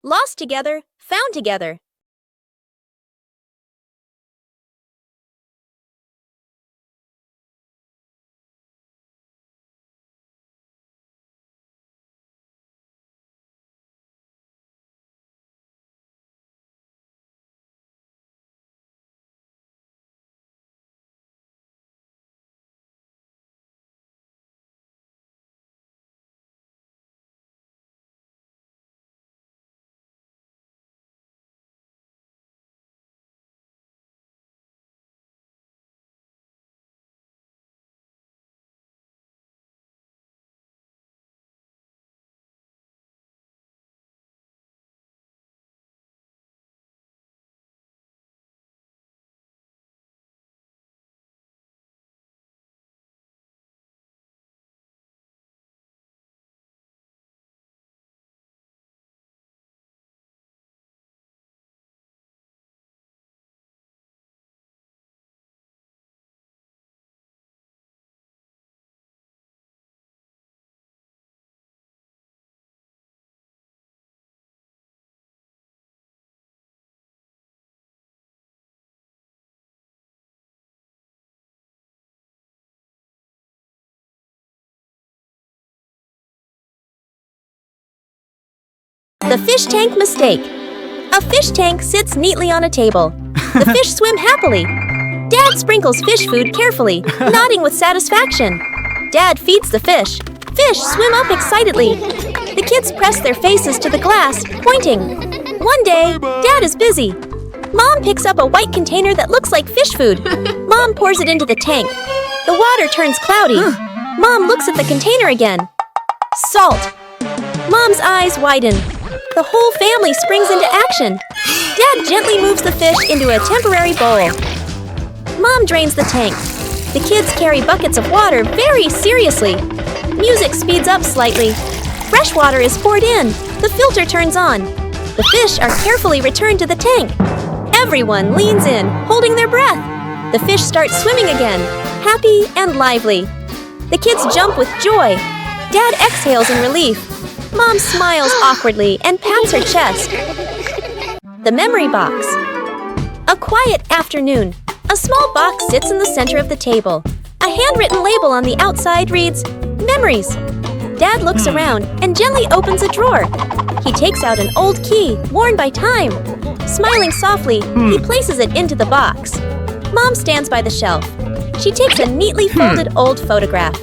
Lost together, found together. The fish tank mistake. A fish tank sits neatly on a table. The fish swim happily. Dad sprinkles fish food carefully, nodding with satisfaction. Dad feeds the fish. Fish swim up excitedly. The kids press their faces to the glass, pointing. One day, Dad is busy. Mom picks up a white container that looks like fish food. Mom pours it into the tank. The water turns cloudy. Mom looks at the container again. Salt. Mom's eyes widen. The whole family springs into action. Dad gently moves the fish into a temporary bowl. Mom drains the tank. The kids carry buckets of water very seriously. Music speeds up slightly. Fresh water is poured in. The filter turns on. The fish are carefully returned to the tank. Everyone leans in, holding their breath. The fish starts swimming again, happy and lively. The kids jump with joy. Dad exhales in relief. Mom smiles awkwardly and pats her chest. The memory box. A quiet afternoon. A small box sits in the center of the table. A handwritten label on the outside reads, Memories. Dad looks around and gently opens a drawer. He takes out an old key, worn by time. Smiling softly, he places it into the box. Mom stands by the shelf. She takes a neatly folded old photograph,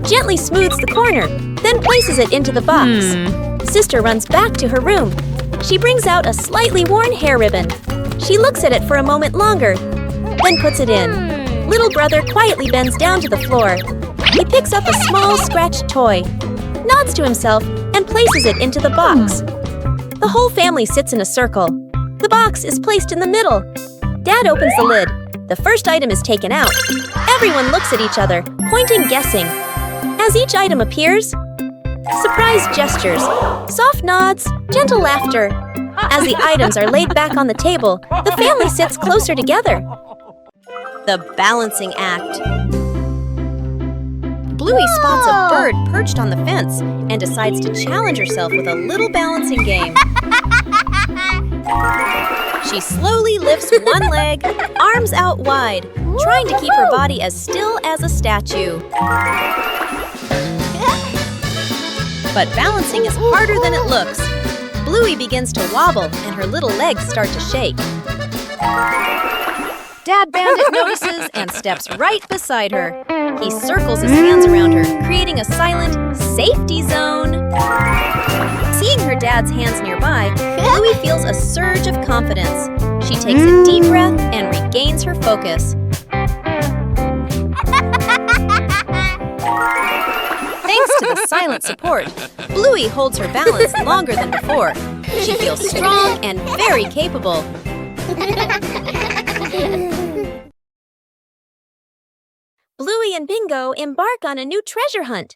gently smooths the corner, then places it into the box. Sister runs back to her room. She brings out a slightly worn hair ribbon. She looks at it for a moment longer, then puts it in. Little brother quietly bends down to the floor. He picks up a small scratched toy, nods to himself, and places it into the box. The whole family sits in a circle. The box is placed in the middle. Dad opens the lid. The first item is taken out. Everyone looks at each other, pointing, guessing. As each item appears, surprise gestures, soft nods, gentle laughter. As the items are laid back on the table, the family sits closer together. The balancing act. Bluey spots a bird perched on the fence and decides to challenge herself with a little balancing game. She slowly lifts one leg, arms out wide, trying to keep her body as still as a statue. But balancing is harder than it looks. Bluey begins to wobble and her little legs start to shake. Dad Bandit notices and steps right beside her. He circles his hands around her, creating a silent safety zone. Seeing her dad's hands nearby, Bluey feels a surge of confidence. She takes a deep breath and regains her focus. Thanks to the silent support, Bluey holds her balance longer than before. She feels strong and very capable. Bluey and Bingo embark on a new treasure hunt.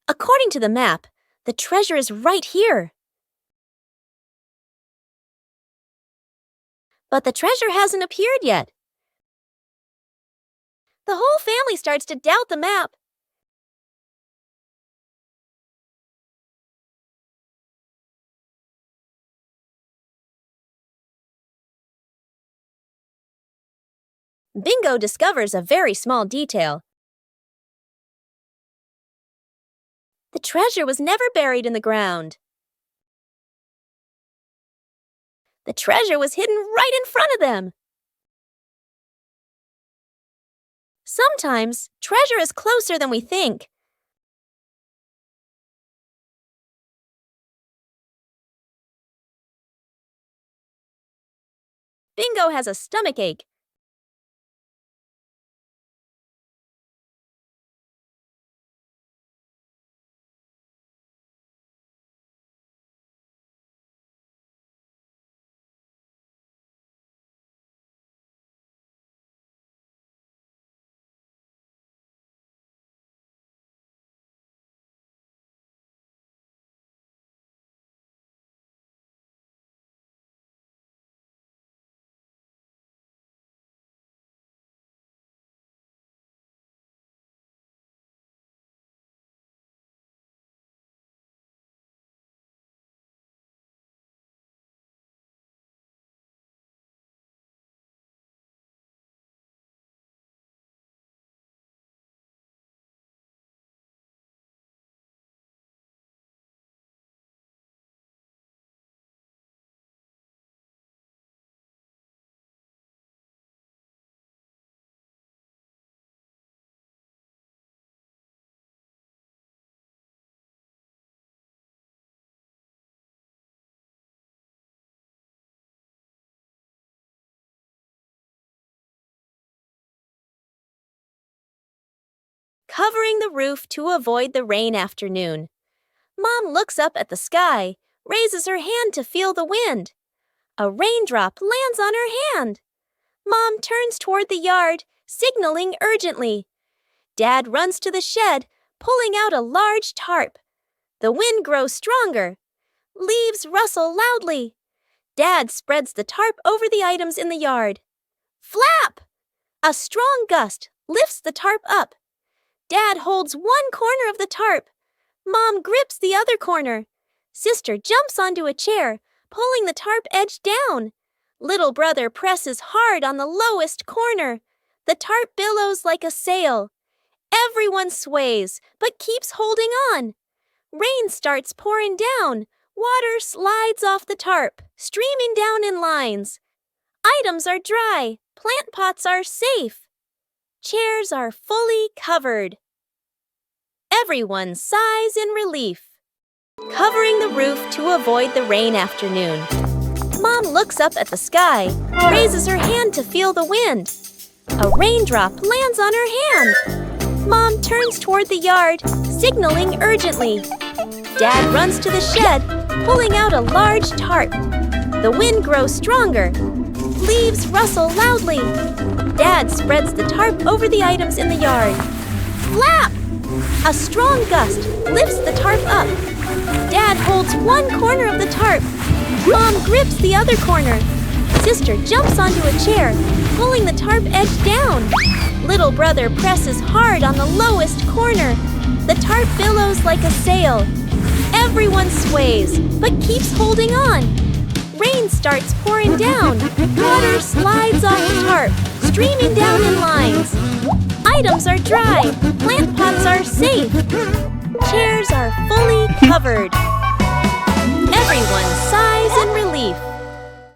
According to the map, the treasure is right here. But the treasure hasn't appeared yet. The whole family starts to doubt the map. Bingo discovers a very small detail. The treasure was never buried in the ground. The treasure was hidden right in front of them. Sometimes, treasure is closer than we think. Bingo has a stomachache. Covering the roof to avoid the rain afternoon. Mom looks up at the sky, raises her hand to feel the wind. A raindrop lands on her hand. Mom turns toward the yard, signaling urgently. Dad runs to the shed, pulling out a large tarp. The wind grows stronger. Leaves rustle loudly. Dad spreads the tarp over the items in the yard. Flap! A strong gust lifts the tarp up. Dad holds one corner of the tarp. Mom grips the other corner. Sister jumps onto a chair, pulling the tarp edge down. Little brother presses hard on the lowest corner. The tarp billows like a sail. Everyone sways, but keeps holding on. Rain starts pouring down. Water slides off the tarp, streaming down in lines. Items are dry. Plant pots are safe. Chairs are fully covered. Everyone sighs in relief. Covering the roof to avoid the rain afternoon. Mom looks up at the sky, raises her hand to feel the wind. A raindrop lands on her hand. Mom turns toward the yard, signaling urgently. Dad runs to the shed, pulling out a large tarp. The wind grows stronger. Leaves rustle loudly. Dad spreads the tarp over the items in the yard. Flap! A strong gust lifts the tarp up. Dad holds one corner of the tarp. Mom grips the other corner. Sister jumps onto a chair, pulling the tarp edge down. Little brother presses hard on the lowest corner. The tarp billows like a sail. Everyone sways, but keeps holding on. Rain starts pouring down. Water slides off the tarp, streaming down in lines. Items are dry. Plant pots are safe. Chairs are fully covered. Everyone sighs in relief.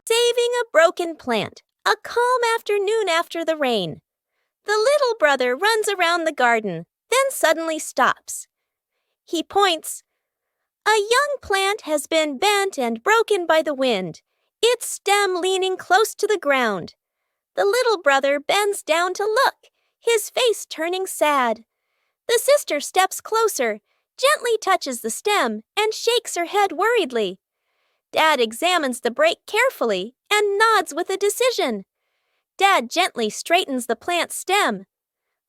Saving a broken plant. A calm afternoon after the rain. The little brother runs around the garden, then suddenly stops. He points. A young plant has been bent and broken by the wind, its stem leaning close to the ground. The little brother bends down to look, his face turning sad. The sister steps closer, gently touches the stem, and shakes her head worriedly. Dad examines the break carefully and nods with a decision. Dad gently straightens the plant's stem.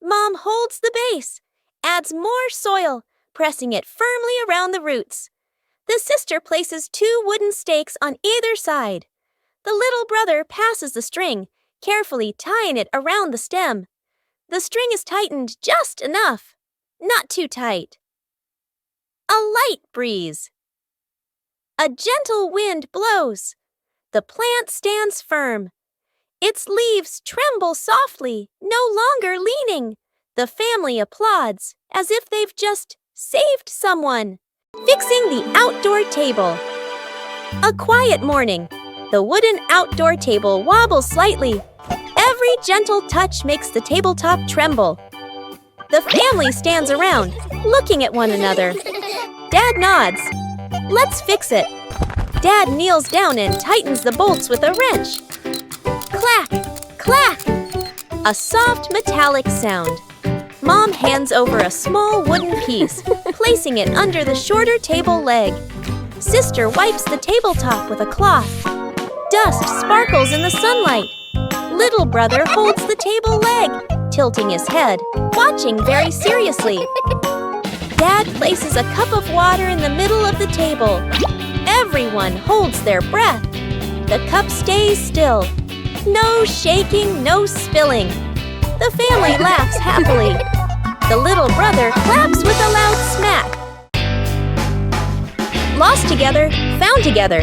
Mom holds the base, adds more soil, pressing it firmly around the roots. The sister places 2 wooden stakes on either side. The little brother passes the string, carefully tying it around the stem. The string is tightened just enough, not too tight. A light breeze. A gentle wind blows. The plant stands firm. Its leaves tremble softly, no longer leaning. The family applauds as if they've just saved someone. Fixing the outdoor table. A quiet morning. The wooden outdoor table wobbles slightly. Every gentle touch makes the tabletop tremble. The family stands around, looking at one another. Dad nods. Let's fix it. Dad kneels down and tightens the bolts with a wrench. Clack, clack. A soft metallic sound. Mom hands over a small wooden piece, placing it under the shorter table leg. Sister wipes the tabletop with a cloth. Dust sparkles in the sunlight. Little brother holds the table leg, tilting his head, watching very seriously. Dad places a cup of water in the middle of the table. Everyone holds their breath. The cup stays still. No shaking, no spilling. The family laughs happily. The little brother claps with a loud smack. Lost together, found together.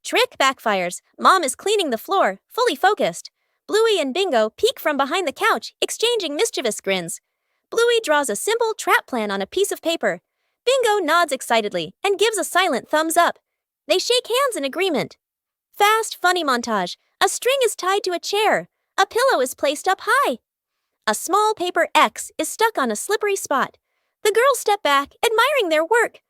Trick backfires. Mom is cleaning the floor, fully focused. Bluey and Bingo peek from behind the couch, exchanging mischievous grins. Bluey draws a simple trap plan on a piece of paper. Bingo nods excitedly and gives a silent thumbs up. They shake hands in agreement. Fast, funny montage. A string is tied to a chair. A pillow is placed up high. A small paper X is stuck on a slippery spot. The girls step back, admiring their work.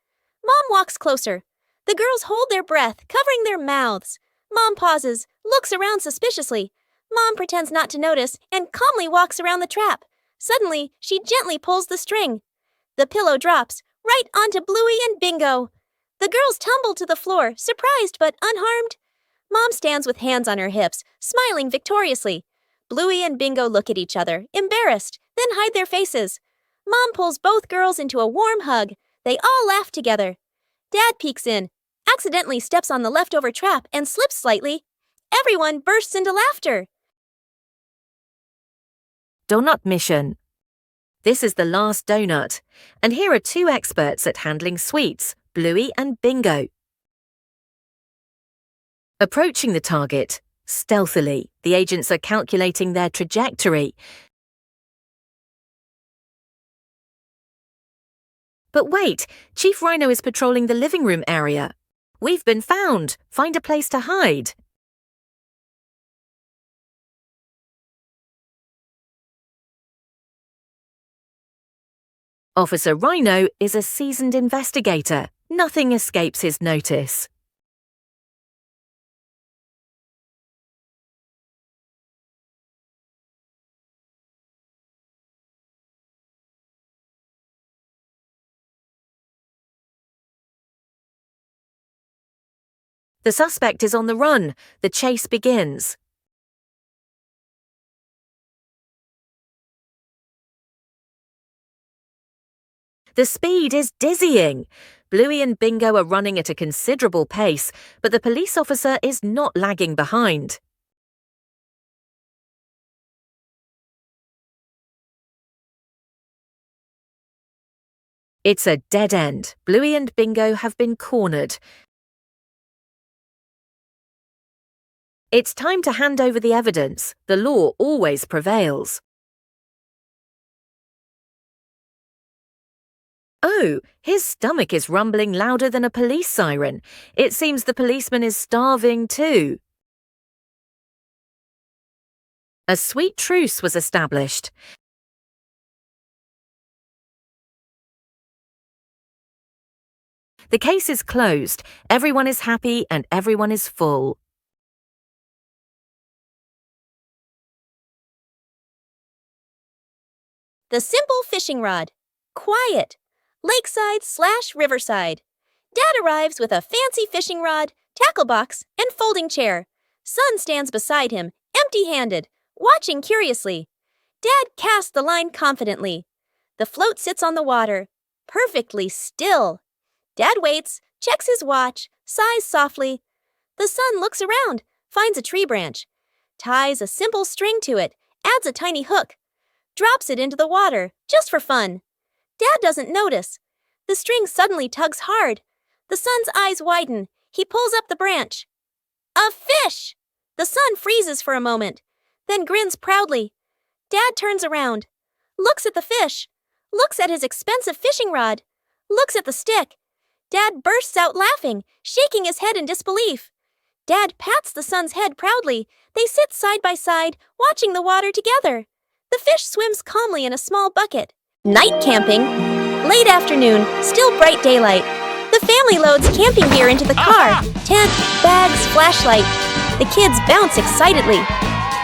Mom walks closer. The girls hold their breath, covering their mouths. Mom pauses, looks around suspiciously. Mom pretends not to notice and calmly walks around the trap. Suddenly, she gently pulls the string. The pillow drops right onto Bluey and Bingo. The girls tumble to the floor, surprised but unharmed. Mom stands with hands on her hips, smiling victoriously. Bluey and Bingo look at each other, embarrassed, then hide their faces. Mom pulls both girls into a warm hug. They all laugh together. Dad peeks in, accidentally steps on the leftover trap and slips slightly. Everyone bursts into laughter. Donut mission. This is the last donut, and here are two experts at handling sweets, Bluey and Bingo. Approaching the target, stealthily, the agents are calculating their trajectory. But wait, Chief Rhino is patrolling the living room area. We've been found. Find a place to hide. Officer Rhino is a seasoned investigator. Nothing escapes his notice. The suspect is on the run. The chase begins. The speed is dizzying. Bluey and Bingo are running at a considerable pace, but the police officer is not lagging behind. It's a dead end. Bluey and Bingo have been cornered. It's time to hand over the evidence. The law always prevails. Oh, his stomach is rumbling louder than a police siren. It seems the policeman is starving too. A sweet truce was established. The case is closed. Everyone is happy and everyone is full. The simple fishing rod. Quiet. Lakeside/riverside. Dad arrives with a fancy fishing rod, tackle box, and folding chair. Son stands beside him, empty-handed, watching curiously. Dad casts the line confidently. The float sits on the water, perfectly still. Dad waits, checks his watch, sighs softly. The son looks around, finds a tree branch, ties a simple string to it, adds a tiny hook, drops it into the water, just for fun. Dad doesn't notice. The string suddenly tugs hard. The son's eyes widen. He pulls up the branch. A fish! The son freezes for a moment, then grins proudly. Dad turns around, looks at the fish, looks at his expensive fishing rod, looks at the stick. Dad bursts out laughing, shaking his head in disbelief. Dad pats the son's head proudly. They sit side by side, watching the water together. The fish swims calmly in a small bucket. Night camping. Late afternoon, still bright daylight. The family loads camping gear into the car. Tent, bags, flashlight. The kids bounce excitedly.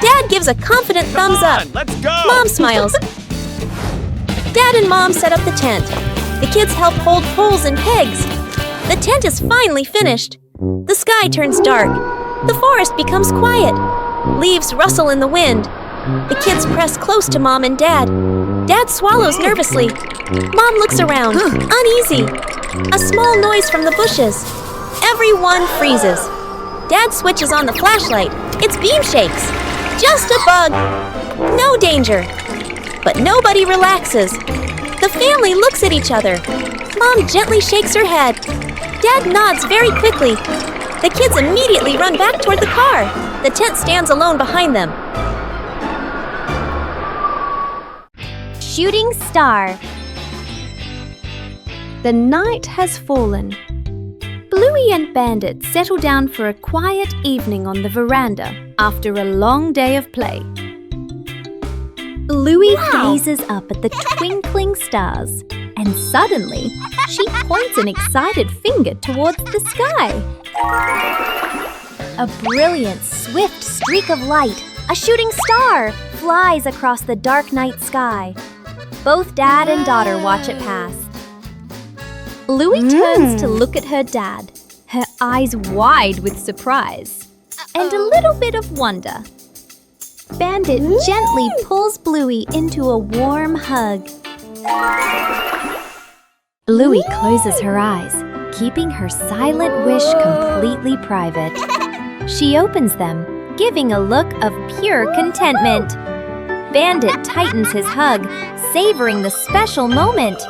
Dad gives a confident thumbs up. Let's go! Mom smiles. Dad and Mom set up the tent. The kids help hold poles and pegs. The tent is finally finished. The sky turns dark. The forest becomes quiet. Leaves rustle in the wind. The kids press close to Mom and Dad. Dad swallows nervously. Mom looks around, uneasy. A small noise from the bushes. Everyone freezes. Dad switches on the flashlight. Its beam shakes. Just a bug. No danger. But nobody relaxes. The family looks at each other. Mom gently shakes her head. Dad nods very quickly. The kids immediately run back toward the car. The tent stands alone behind them. Shooting star. The night has fallen. Bluey and Bandit settle down for a quiet evening on the veranda after a long day of play. Bluey gazes up at the twinkling stars, and suddenly she points an excited finger towards the sky. A brilliant, swift streak of light, a shooting star, flies across the dark night sky. Both dad and daughter watch it pass. Bluey turns to look at her dad, her eyes wide with surprise and a little bit of wonder. Bandit gently pulls Bluey into a warm hug. Bluey closes her eyes, keeping her silent wish completely private. She opens them, giving a look of pure contentment. Bandit tightens his hug, savoring the special moment.